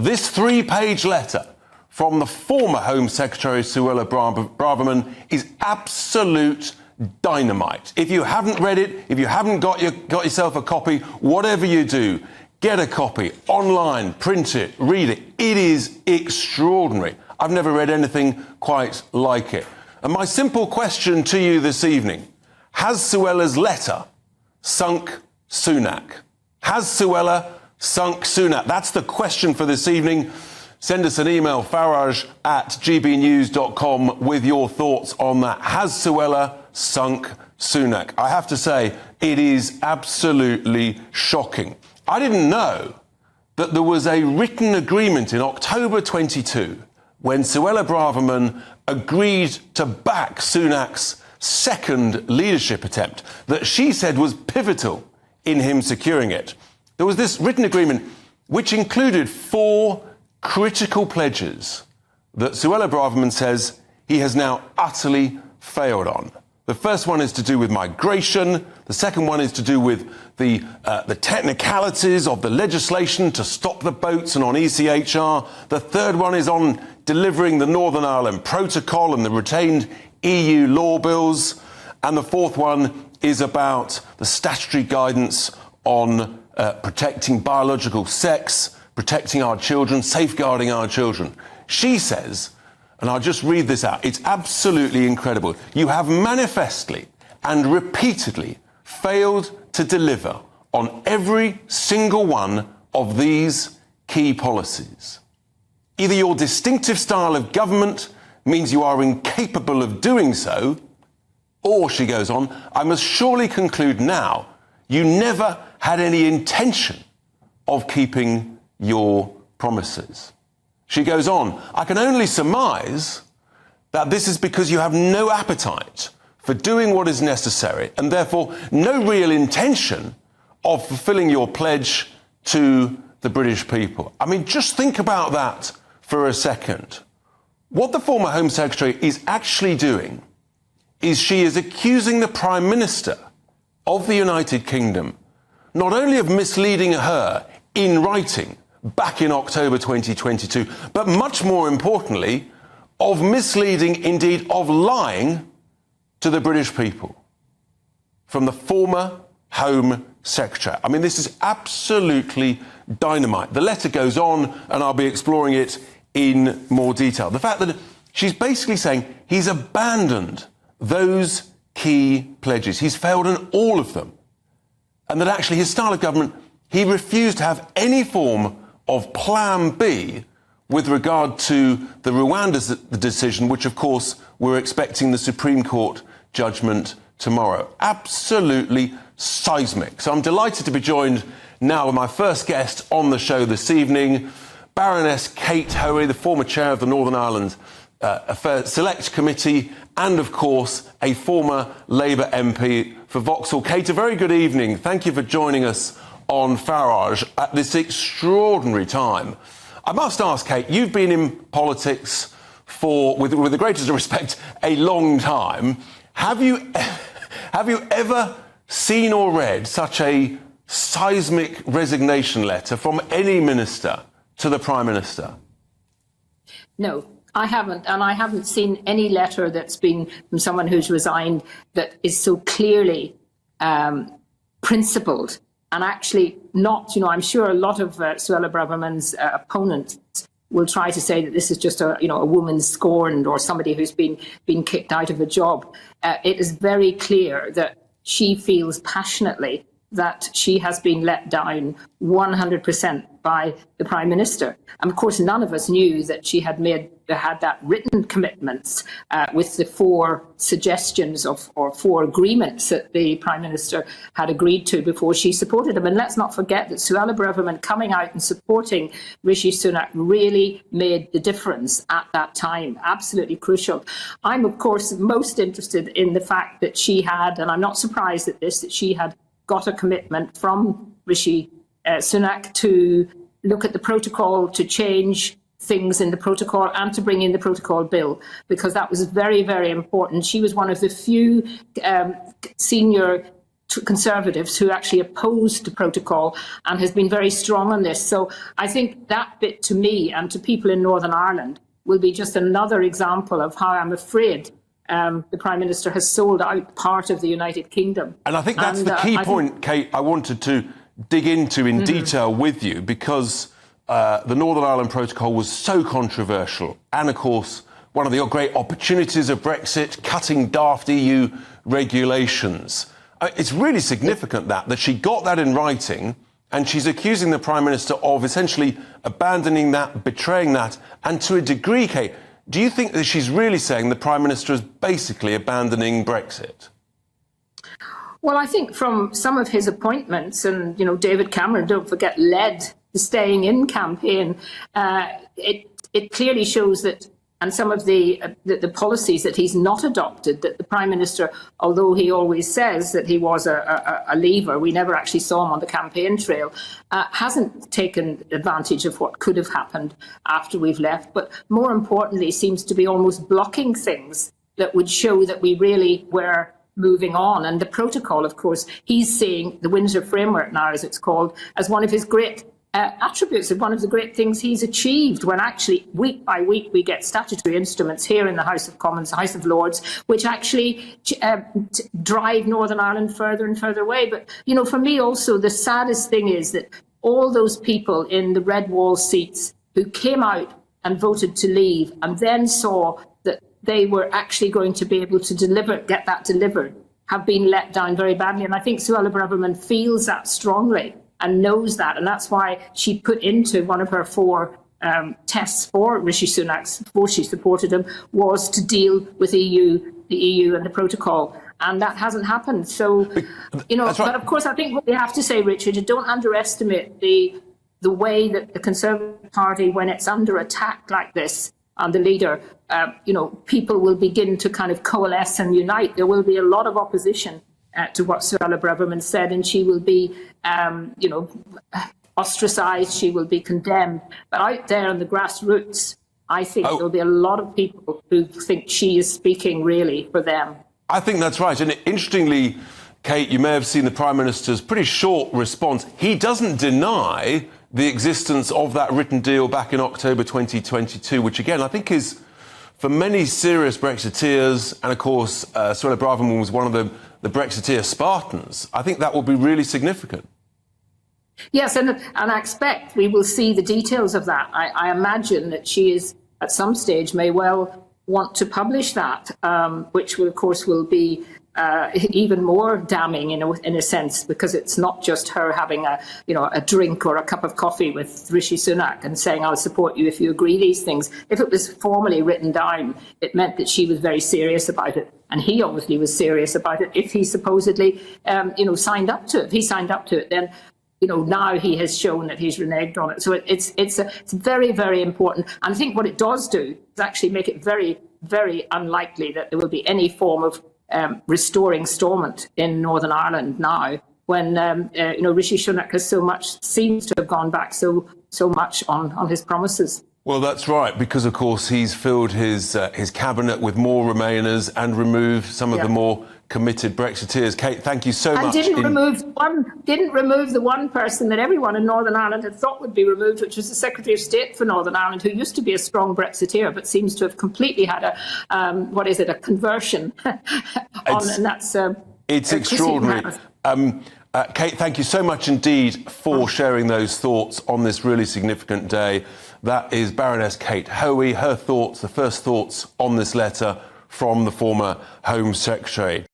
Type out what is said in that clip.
This three-page letter from the former Home Secretary Suella Braverman is absolute dynamite. If you haven't read it, if you haven't got yourself a copy, whatever you do, get a copy online, print it, read it. It is extraordinary. I've never read anything quite like it. And my simple question to you this evening, has Suella's letter sunk Sunak? Has Suella sunk Sunak? That's the question for this evening. Send us an email, farage@gbnews.com, with your thoughts on that. Has Suella sunk Sunak? I have to say, it is absolutely shocking. I didn't know that there was a written agreement in October 22 when Suella Braverman agreed to back Sunak's second leadership attempt that she said was pivotal in him securing it. There was this written agreement which included 4 critical pledges that Suella Braverman says he has now utterly failed on. The first one is to do with migration. The second one is to do with the technicalities of the legislation to stop the boats and on ECHR. The third one is on delivering the Northern Ireland Protocol and the retained EU law bills. And the fourth one is about the statutory guidance on protecting biological sex, protecting our children, safeguarding our children. She says, and I'll just read this out, it's absolutely incredible. You have manifestly and repeatedly failed to deliver on every single one of these key policies. Either your distinctive style of government means you are incapable of doing so, or, she goes on, I must surely conclude now, you never had any intention of keeping your promises. She goes on, I can only surmise that this is because you have no appetite for doing what is necessary and therefore no real intention of fulfilling your pledge to the British people. I mean, just think about that for a second. What the former Home Secretary is actually doing is she is accusing the Prime Minister of the United Kingdom not only of misleading her in writing back in October 2022, but much more importantly, of misleading, indeed of lying to the British people from the former Home Secretary. I mean, this is absolutely dynamite. The letter goes on, and I'll be exploring it in more detail. The fact that she's basically saying he's abandoned those key pledges. He's failed on all of them. And that actually his style of government, he refused to have any form of plan B with regard to the Rwanda decision, which, of course, we're expecting the Supreme Court judgment tomorrow. Absolutely seismic. So I'm delighted to be joined now with my first guest on the show this evening, Baroness Kate Hoey, the former chair of the Northern Ireland Affairs Select Committee, and, of course, a former Labour MP for Vauxhall. Kate, a very good evening. Thank you for joining us on Farage at this extraordinary time. I must ask, Kate, you've been in politics for, with the greatest respect, a long time. Have you ever seen or read such a seismic resignation letter from any minister to the Prime Minister? No, I haven't. And I haven't seen any letter that's been from someone who's resigned that is so clearly principled. And actually not, I'm sure a lot of Suella Braverman's opponents will try to say that this is just a woman scorned or somebody who's been kicked out of a job. It is very clear that she feels passionately that she has been let down 100% by the Prime Minister. And of course, none of us knew that she had had that written commitments with the 4 suggestions or 4 agreements that the Prime Minister had agreed to before she supported him. And let's not forget that Suella Braverman coming out and supporting Rishi Sunak really made the difference at that time. Absolutely crucial. I'm, of course, most interested in the fact that she had, and I'm not surprised at this, that she had got a commitment from Rishi Sunak to look at the protocol, to change things in the protocol and to bring in the protocol bill, because that was very, very important. She was one of the few senior Conservatives who actually opposed the protocol and has been very strong on this. So I think that bit, to me and to people in Northern Ireland, will be just another example of how I'm afraid the Prime Minister has sold out part of the United Kingdom. And I think that's the key point, Kate, I wanted to dig into in detail with you, because the Northern Ireland Protocol was so controversial. And, of course, one of the great opportunities of Brexit, cutting daft EU regulations. It's really significant that she got that in writing, and she's accusing the Prime Minister of essentially abandoning that, betraying that. And to a degree, Kate, do you think that she's really saying the Prime Minister is basically abandoning Brexit? Well, I think from some of his appointments, and, David Cameron, don't forget, led the staying in campaign, it clearly shows that, and some of the policies that he's not adopted, that the Prime Minister, although he always says that he was a leaver, we never actually saw him on the campaign trail, hasn't taken advantage of what could have happened after we've left, but more importantly seems to be almost blocking things that would show that we really were moving on. And the protocol, of course, he's seeing the Windsor Framework now, as it's called, as one of his great attributes, of one of the great things he's achieved, when actually week by week we get statutory instruments here in the House of Commons, House of Lords, which actually drive Northern Ireland further and further away. But, for me also, the saddest thing is that all those people in the red wall seats who came out and voted to leave and then saw that they were actually going to be able to get that delivered, have been let down very badly. And I think Suella Braverman feels that strongly and knows that, and that's why she put into one of her 4 tests for Rishi Sunak before she supported him, was to deal with the EU and the protocol, and that hasn't happened. So, Right. But of course, I think what we have to say, Richard, you don't underestimate the way that the Conservative Party, when it's under attack like this, and the leader, people will begin to kind of coalesce and unite. There will be a lot of opposition to what Suella Braverman said, and she will be, ostracised, she will be condemned. But out there on the grassroots, I think there'll be a lot of people who think she is speaking really for them. I think that's right. And interestingly, Kate, you may have seen the Prime Minister's pretty short response. He doesn't deny the existence of that written deal back in October 2022, which again, I think is, for many serious Brexiteers, and of course, Suella Braverman was one of the Brexiteer Spartans, I think that will be really significant. Yes, and I expect we will see the details of that. I imagine that she is, at some stage, may well want to publish that, which will, of course, will be even more damning in a sense, because it's not just her having a drink or a cup of coffee with Rishi Sunak and saying, I'll support you if you agree these things. If it was formally written down, it meant that she was very serious about it. And he obviously was serious about it if he supposedly, signed up to it. If he signed up to it, then, now he has shown that he's reneged on it. So it's very, very important. And I think what it does do is actually make it very, very unlikely that there will be any form of restoring Stormont in Northern Ireland now, when Rishi Sunak seems to have gone back so much on his promises. Well, that's right, because of course he's filled his cabinet with more Remainers and removed some of the more committed Brexiteers. Kate, thank you so much. And didn't remove the one person that everyone in Northern Ireland had thought would be removed, which was the Secretary of State for Northern Ireland, who used to be a strong Brexiteer, but seems to have completely had a conversion. And that's it's extraordinary. Kate, thank you so much indeed for sharing those thoughts on this really significant day. That is Baroness Kate Hoey, her thoughts, the first thoughts on this letter from the former Home Secretary.